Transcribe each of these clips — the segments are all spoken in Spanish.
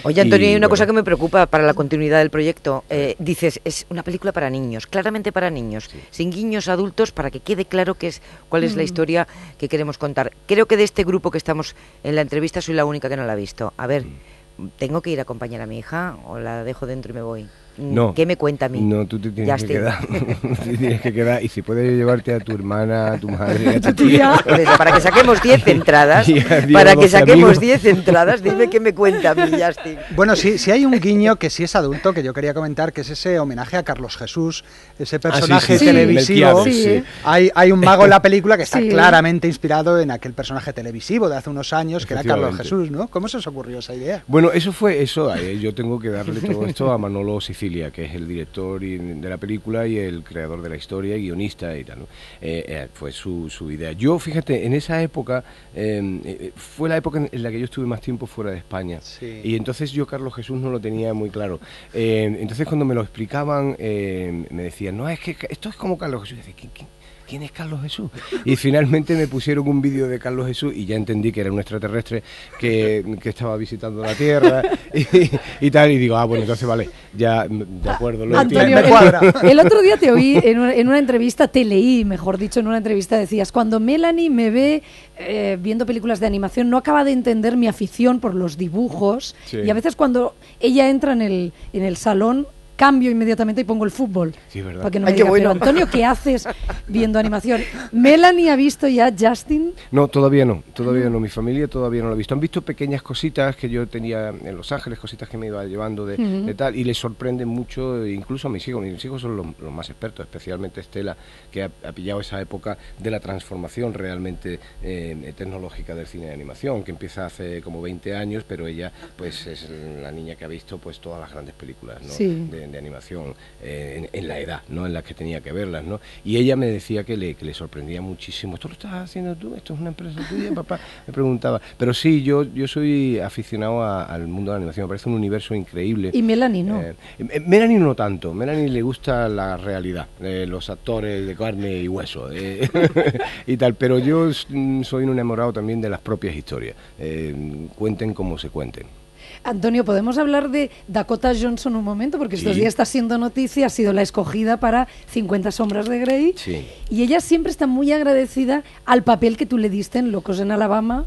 Oye, Antonio, hay una bueno, cosa que me preocupa para la continuidad del proyecto. Dices, es una película para niños, claramente para niños, sí. sin guiños adultos, para que quede claro cuál es la historia que queremos contar. Creo que de este grupo que estamos en la entrevista soy la única que no la ha visto. A ver, ¿tengo que ir a acompañar a mi hija o la dejo dentro y me voy? No, ¿Qué me cuenta a mí? no, tú te tienes que Justin? quedar. Te tienes que quedar. Y si puedes llevarte a tu hermana, a tu madre, a tu Tu tía. tía. Por eso, para que saquemos 10 entradas, Y a 10 para o que 12 saquemos amigos. 10 entradas, dime qué me cuenta a mí, Justin. Bueno, sí hay un guiño que sí es adulto, que yo quería comentar, que es ese homenaje a Carlos Jesús, ese personaje sí, televisivo. Melquiades, Sí. Hay un mago en la película que está Sí. claramente inspirado en aquel personaje televisivo de hace unos años, que era Carlos Efectivamente. Jesús, ¿no? ¿Cómo se os ocurrió esa idea? Bueno, yo tengo que darle todo esto a Manolo Sicilia, que es el director de la película y el creador de la historia, guionista y tal, ¿no? Fue su idea. Yo, fíjate, en esa época, fue la época en la que yo estuve más tiempo fuera de España. Sí. Y entonces yo Carlos Jesús no lo tenía muy claro. Entonces cuando me lo explicaban, me decían, no, es que esto es como Carlos Jesús. Y decía, ¿quién es Carlos Jesús? Y finalmente me pusieron un vídeo de Carlos Jesús y ya entendí que era un extraterrestre que estaba visitando la Tierra y tal. Y digo, bueno, entonces vale, ya, de acuerdo, lo Antonio, entiendo. Me cuadra. el otro día te oí en una entrevista, te leí, mejor dicho, en una entrevista decías, cuando Melanie me ve viendo películas de animación, no acaba de entender mi afición por los dibujos, Sí. y a veces cuando ella entra en el salón, cambio inmediatamente y pongo el fútbol. Sí, ¿verdad? Para que no Ay, me qué diga, bueno. pero Antonio, ¿qué haces viendo animación? ¿Melanie ha visto ya Justin? No, todavía no. Mi familia todavía no lo ha visto. Han visto pequeñas cositas que yo tenía en Los Ángeles, cositas que me iba llevando de tal, y les sorprende mucho, incluso a mis hijos. Mis hijos son los más expertos, especialmente Estela, que ha pillado esa época de la transformación realmente tecnológica del cine de animación, que empieza hace como 20 años, pero ella pues es la niña que ha visto pues todas las grandes películas, ¿no? Sí. de animación en la edad, ¿no? En la que tenía que verlas, ¿no? Y ella me decía que le sorprendía muchísimo. ¿Esto lo estás haciendo tú? ¿Esto es una empresa tuya, papá? Me preguntaba. Pero sí, yo soy aficionado al mundo de la animación. Me parece un universo increíble. Y Melanie no. Melanie no tanto. Melanie le gusta la realidad, los actores de carne y hueso y tal. Pero yo soy un enamorado también de las propias historias. Cuenten como se cuenten. Antonio, ¿podemos hablar de Dakota Johnson un momento? Porque estos Sí. días está siendo noticia, ha sido la escogida para 50 sombras de Grey. Sí. Y ella siempre está muy agradecida al papel que tú le diste en Locos en Alabama,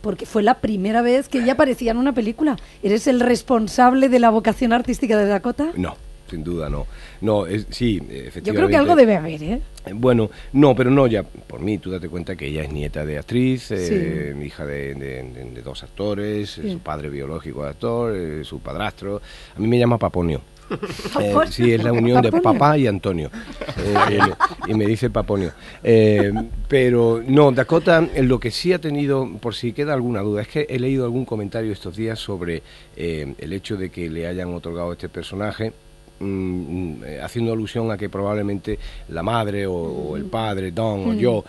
porque fue la primera vez que ella aparecía en una película. ¿Eres el responsable de la vocación artística de Dakota? No, sin duda no. No, sí, efectivamente. Yo creo que algo debe haber, ¿eh? Bueno, no, pero no ya, por mí, tú date cuenta que ella es nieta de actriz, Sí. hija de dos actores, Sí. su padre biológico es actor, su padrastro. A mí me llama Paponio. ¿Paponio? Sí, es la unión de ¿Paponio? papá y Antonio. Y me dice Paponio. Pero no, Dakota, lo que sí ha tenido, por si queda alguna duda, es que he leído algún comentario estos días sobre el hecho de que le hayan otorgado este personaje. Haciendo alusión a que probablemente la madre o el padre, Don o yo,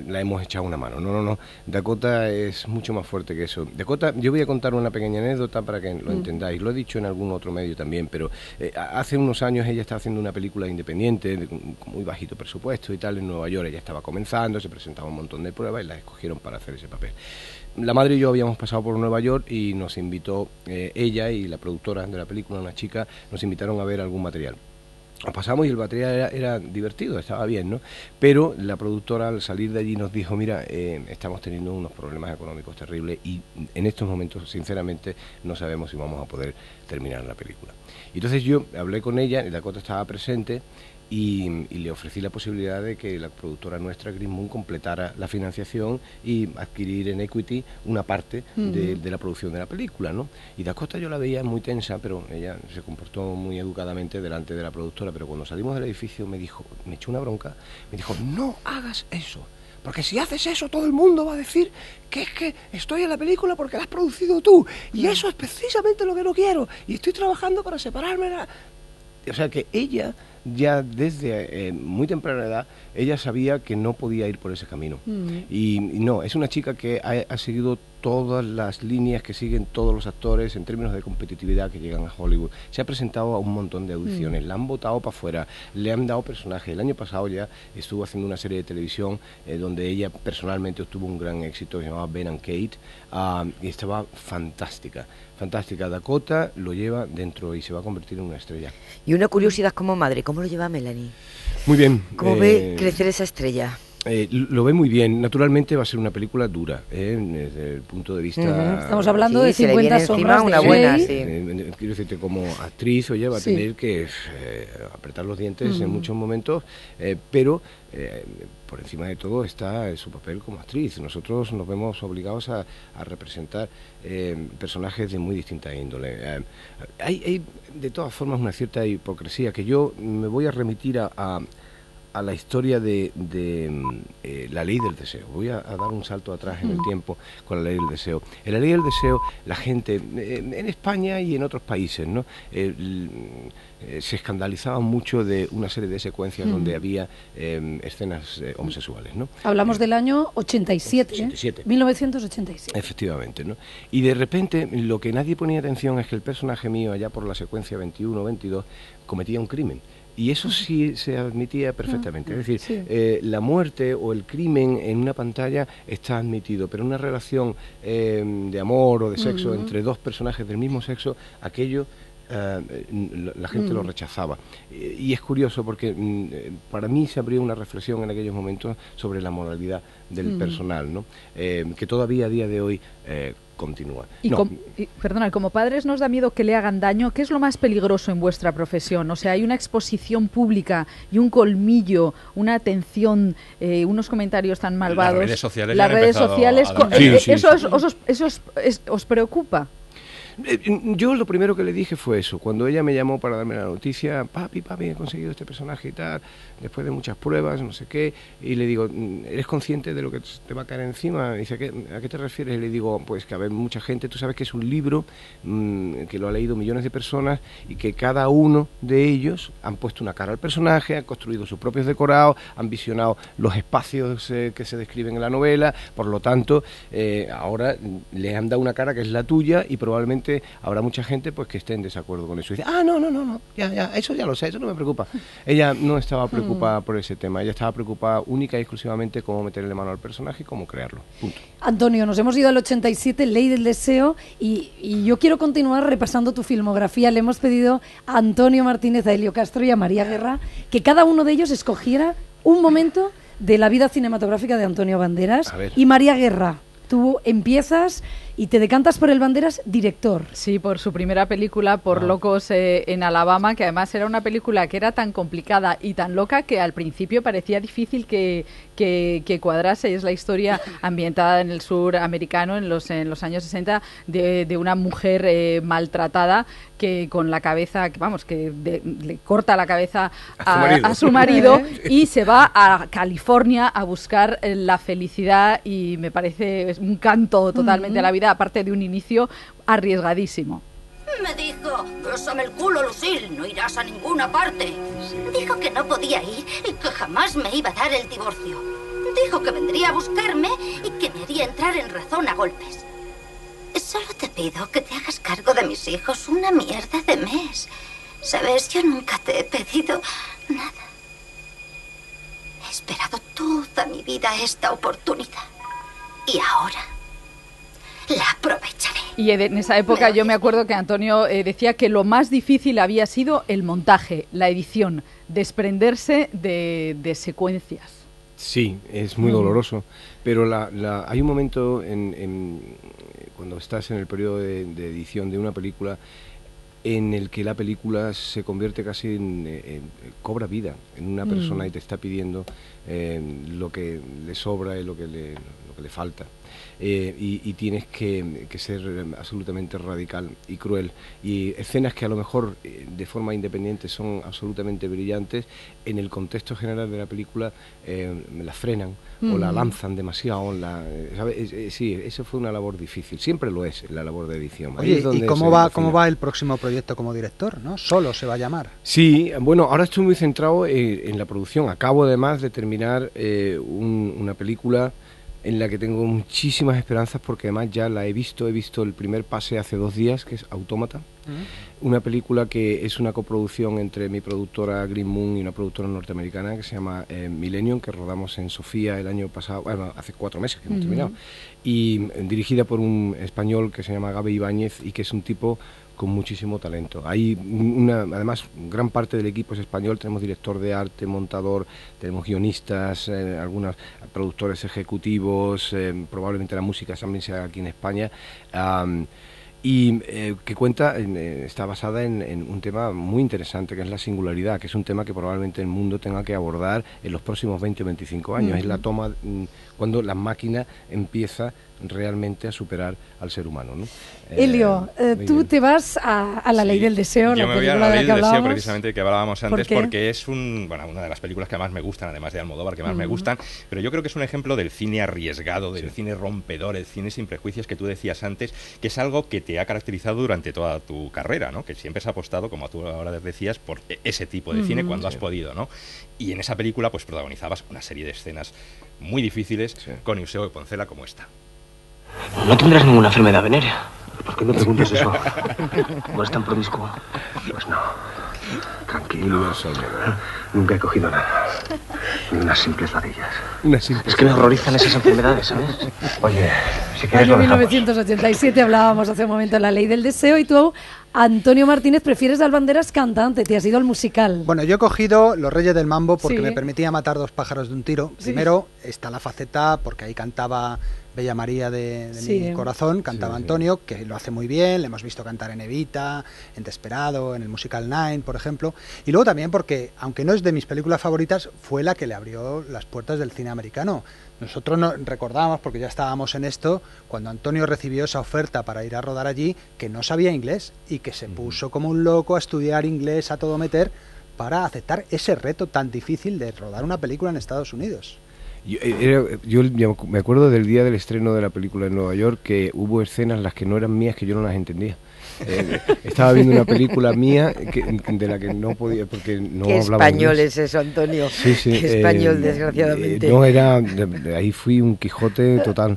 la hemos echado una mano. No. Dakota es mucho más fuerte que eso. Dakota, yo voy a contar una pequeña anécdota para que lo entendáis. Lo he dicho en algún otro medio también, pero hace unos años ella estaba haciendo una película independiente, con muy bajito presupuesto y tal, en Nueva York. Ella estaba comenzando, se presentaba un montón de pruebas y la escogieron para hacer ese papel. La madre y yo habíamos pasado por Nueva York y nos invitó ella y la productora de la película, una chica, nos invitaron a ver algún material. Nos pasamos y el material era divertido, estaba bien, ¿no? Pero la productora al salir de allí nos dijo, mira, estamos teniendo unos problemas económicos terribles y en estos momentos, sinceramente, no sabemos si vamos a poder terminar la película. Y entonces yo hablé con ella, y Dakota estaba presente, y le ofrecí la posibilidad de que la productora nuestra, Green Moon, completara la financiación y adquirir en equity una parte de la producción de la película, ¿no? Y Dakota yo la veía muy tensa, pero ella se comportó muy educadamente delante de la productora, pero cuando salimos del edificio me echó una bronca, me dijo, no hagas eso. Porque si haces eso, todo el mundo va a decir que es que estoy en la película porque la has producido tú. Y eso es precisamente lo que no quiero. Y estoy trabajando para separarme. O sea que ella, ya desde muy temprana edad, ella sabía que no podía ir por ese camino. Y no, es una chica que ha seguido todas las líneas que siguen todos los actores en términos de competitividad que llegan a Hollywood. Se ha presentado a un montón de audiciones, la han votado para afuera, le han dado personajes. El año pasado ya estuvo haciendo una serie de televisión donde ella personalmente obtuvo un gran éxito, se llamaba Ben and Kate, y estaba fantástica. Dakota lo lleva dentro y se va a convertir en una estrella. Y una curiosidad como madre, ¿cómo lo lleva Melanie? Muy bien. ¿Cómo ve crecer esa estrella? Lo ve muy bien. Naturalmente va a ser una película dura, desde el punto de vista... Estamos hablando de 50 sombras una de buena, Grey. Quiero decirte, como actriz, oye, va a tener que apretar los dientes en muchos momentos, pero por encima de todo está su papel como actriz. Nosotros nos vemos obligados a representar personajes de muy distinta índole. Hay de todas formas una cierta hipocresía que yo me voy a remitir a la historia de la ley del deseo. Voy a dar un salto atrás en el tiempo con la ley del deseo. En la ley del deseo, la gente, en España y en otros países, ¿no? Se escandalizaba mucho de una serie de secuencias donde había escenas homosexuales, ¿no? Hablamos del año 87, 1987. Efectivamente, ¿no? Y de repente lo que nadie ponía atención es que el personaje mío, allá por la secuencia 21 o 22, cometía un crimen. Y eso sí se admitía perfectamente. Es decir, la muerte o el crimen en una pantalla está admitido, pero una relación de amor o de sexo entre dos personajes del mismo sexo, aquello la gente lo rechazaba. Y es curioso porque para mí se abrió una reflexión en aquellos momentos sobre la moralidad del personal, ¿no? Que todavía a día de hoy continúa. Perdona, como padres nos da miedo que le hagan daño. ¿Qué es lo más peligroso en vuestra profesión? O sea, hay una exposición pública y un colmillo, una atención, unos comentarios tan malvados. Las redes sociales ¿Eso os preocupa? Yo lo primero que le dije fue eso. Cuando ella me llamó para darme la noticia, papi, he conseguido este personaje y tal, después de muchas pruebas, no sé qué, y le digo, ¿eres consciente de lo que te va a caer encima? Y dice, ¿a qué te refieres? Y le digo, pues que a ver, mucha gente, tú sabes que es un libro que lo ha leído millones de personas y que cada uno de ellos han puesto una cara al personaje, han construido sus propios decorados, han visionado los espacios que se describen en la novela, por lo tanto, ahora le han dado una cara que es la tuya y probablemente habrá mucha gente pues que esté en desacuerdo con eso. Y dice, no, ya, eso ya lo sé, eso no me preocupa. Ella no estaba preocupada por ese tema, ella estaba preocupada única y exclusivamente cómo meterle mano al personaje y cómo crearlo. Punto. Antonio, nos hemos ido al 87, Ley del Deseo, y yo quiero continuar repasando tu filmografía. Le hemos pedido a Antonio Martínez, a Helio Castro y a María Guerra que cada uno de ellos escogiera un momento de la vida cinematográfica de Antonio Banderas. Y María Guerra, tú empiezas y te decantas por el Banderas director. Sí, por su primera película, por Locos en Alabama, que además era una película que era tan complicada y tan loca que al principio parecía difícil que cuadrase. Es la historia ambientada en el sur americano en los años 60 de una mujer maltratada que con la cabeza, que le corta la cabeza a su marido y se va a California a buscar la felicidad, y me parece un canto totalmente a la vida, aparte de un inicio arriesgadísimo. Me dijo, bésame el culo, Lucille, no irás a ninguna parte. Dijo que no podía ir y que jamás me iba a dar el divorcio. Dijo que vendría a buscarme y que me haría entrar en razón a golpes. Solo te pido que te hagas cargo de mis hijos una mierda de mes. Sabes, yo nunca te he pedido nada. He esperado toda mi vida esta oportunidad. Y ahora la aprovecharé. Y en esa época yo me acuerdo que Antonio decía que lo más difícil había sido el montaje, la edición, desprenderse de secuencias. Sí, es muy doloroso, pero hay un momento cuando estás en el periodo de edición de una película en el que la película se convierte casi cobra vida en una persona y te está pidiendo lo que le sobra y lo que le falta. Y tienes que ser absolutamente radical y cruel, y escenas que a lo mejor de forma independiente son absolutamente brillantes, en el contexto general de la película la frenan o la lanzan demasiado, ¿sabes? Sí, eso fue una labor difícil, siempre lo es la labor de edición. Oye, ¿y cómo va el próximo proyecto como director, no? Solo se va a llamar. Sí, bueno, ahora estoy muy centrado en la producción. Acabo además de terminar una película en la que tengo muchísimas esperanzas porque además ya la he visto el primer pase hace 2 días, que es Autómata, una película que es una coproducción entre mi productora Green Moon y una productora norteamericana que se llama Millennium, que rodamos en Sofía el año pasado, bueno, hace 4 meses que hemos terminado, y dirigida por un español que se llama Gabe Ibáñez y que es un tipo con muchísimo talento. Hay además, gran parte del equipo es español, tenemos director de arte, montador, tenemos guionistas, algunos productores ejecutivos, probablemente la música también sea aquí en España, y que está basada en un tema muy interesante, que es la singularidad, que es un tema que probablemente el mundo tenga que abordar en los próximos 20 o 25 años. Es la toma, cuando la máquina empieza realmente a superar al ser humano, ¿no? Elio, tú te vas a La Ley del Deseo. Yo la me voy a película La Ley de la del que Deseo, precisamente, que hablábamos antes, ¿Por qué? porque es una de las películas que más me gustan, además de Almodóvar, que más me gustan, pero yo creo que es un ejemplo del cine arriesgado, del cine rompedor, el cine sin prejuicios que tú decías antes, que es algo que te ha caracterizado durante toda tu carrera, ¿no? Que siempre has apostado, como tú ahora decías, por ese tipo de cine cuando has podido, ¿no? Y en esa película pues protagonizabas una serie de escenas muy difíciles con Eusebio de Poncela como esta. No tendrás ninguna enfermedad venérea. ¿Por qué me preguntas eso? ¿No eres tan promiscuo? Pues no. Tranquilo. Nunca he cogido nada. Ni unas simples ladillas. Es que me horrorizan esas enfermedades, ¿sabes? Oye, si quieres Año lo dejamos. 1987, hablábamos hace un momento de La Ley del Deseo, y tú, Antonio Martínez, prefieres al Banderas cantante, te has ido al musical. Bueno, yo he cogido Los Reyes del Mambo porque Sí. me permitía matar 2 pájaros de un tiro. Sí. Primero está la faceta, porque ahí cantaba Bella María de Sí. mi corazón, cantaba Sí, sí. Antonio, que lo hace muy bien, le hemos visto cantar en Evita, en Desperado, en el musical Nine, por ejemplo. Y luego también porque, aunque no es de mis películas favoritas, fue la que le abrió las puertas del cine americano. Nosotros no recordábamos, porque ya estábamos en esto, cuando Antonio recibió esa oferta para ir a rodar allí, que no sabía inglés y que se puso como un loco a estudiar inglés a todo meter para aceptar ese reto tan difícil de rodar una película en Estados Unidos. Yo me acuerdo del día del estreno de la película en Nueva York, que hubo escenas las que no eran mías que yo no las entendía. Estaba viendo una película mía de la que no podía, porque no Qué hablaba español inglés. es eso, Antonio. Sí, sí, Qué español, desgraciadamente. No era, ahí fui un Quijote total,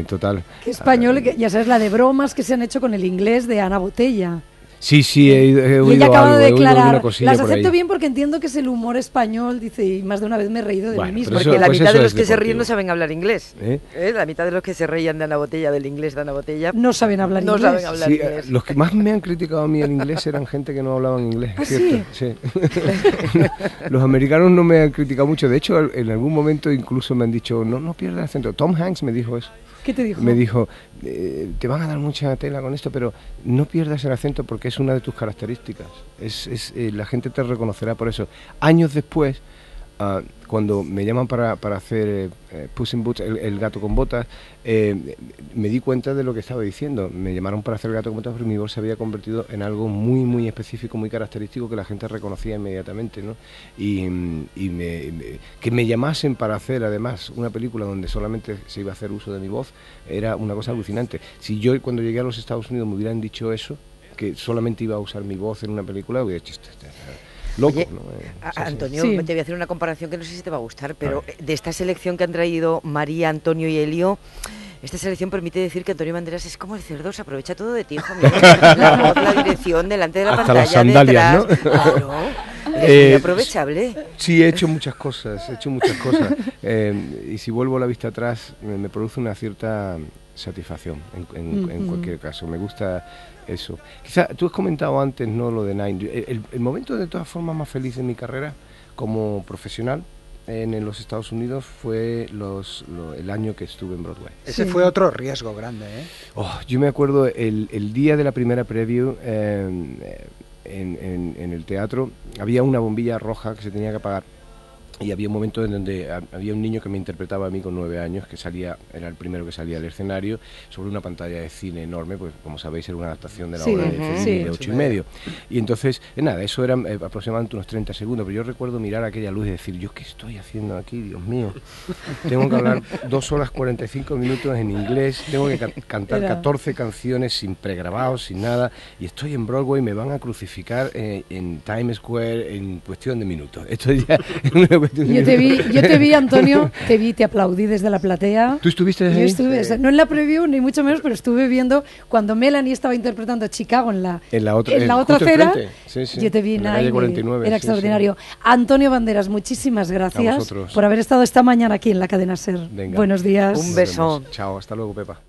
total. Qué español, que ya sabes, la de bromas que se han hecho con el inglés de Ana Botella. Sí, he Y oído ella acaba algo, de he oído alguna declarar, cosilla las por acepto ahí. bien porque entiendo que es el humor español, dice, y más de una vez me he reído de Bueno, mí mismo. pero Porque eso- la pues mitad eso de los es que se ríen deportivo. no saben hablar inglés. ¿Eh? La mitad de los que se reían de Ana Botella, del inglés de Ana Botella, No saben hablar no inglés. saben hablar Sí, inglés. los que más me han criticado a mí en inglés eran gente que no hablaban inglés, ¿Ah, ¿cierto? Sí. Los americanos no me han criticado mucho. De hecho, en algún momento incluso me han dicho, no pierdas el acento. Tom Hanks me dijo eso. ¿Qué te dijo? Me dijo, te van a dar mucha tela con esto, pero no pierdas el acento porque es una de tus características. La gente te reconocerá por eso. Años después, cuando me llaman para hacer Puss in Boots, el gato con botas, me di cuenta de lo que estaba diciendo. Me llamaron para hacer el gato con botas, pero mi voz se había convertido en algo muy, muy específico, muy característico que la gente reconocía inmediatamente, ¿no? Que me llamasen para hacer, además, una película donde solamente se iba a hacer uso de mi voz, era una cosa alucinante. Si yo, cuando llegué a los Estados Unidos, me hubieran dicho eso, que solamente iba a usar mi voz en una película, hubiera dicho, loco, Oye, ¿no? Antonio, Sí. te voy a hacer una comparación que no sé si te va a gustar, pero de esta selección que han traído María, Antonio y Elio, esta selección permite decir que Antonio Banderas es como el cerdo, se aprovecha todo de ti, hijo mío. La voz, la dirección, delante de la Hasta pantalla, las sandalias, detrás. ¿no? Claro, es muy aprovechable. Sí, he hecho muchas cosas, y si vuelvo la vista atrás, me produce una cierta satisfacción en cualquier caso. Me gusta eso. Quizá tú has comentado antes, no lo de Nine. El momento de todas formas más feliz de mi carrera como profesional en los Estados Unidos fue el año que estuve en Broadway. Ese fue otro riesgo grande, ¿eh? Yo me acuerdo el día de la primera preview en el teatro, había una bombilla roja que se tenía que apagar. Y había un momento en donde había un niño que me interpretaba a mí con 9 años, que era el primero que salía al escenario, sobre una pantalla de cine enorme, pues como sabéis era una adaptación de la obra de Fellini de 8,5. Y entonces, nada, eso eran aproximadamente unos 30 segundos, pero yo recuerdo mirar aquella luz y decir, ¿yo qué estoy haciendo aquí, Dios mío? Tengo que hablar 2 horas 45 minutos en inglés, tengo que cantar 14 canciones sin pregrabados, sin nada, y estoy en Broadway, me van a crucificar en Times Square en cuestión de minutos. Esto ya es una Yo te vi, Antonio, te aplaudí desde la platea. ¿Tú estuviste ahí? Yo estuve, no en la preview, ni mucho menos, pero estuve viendo cuando Melanie estaba interpretando a Chicago en la otra acera. Sí, sí. Yo te vi, en la calle 49, era extraordinario. Sí. Antonio Banderas, muchísimas gracias por haber estado esta mañana aquí en la cadena SER. Venga. Buenos días. Un beso. Chao, hasta luego, Pepa.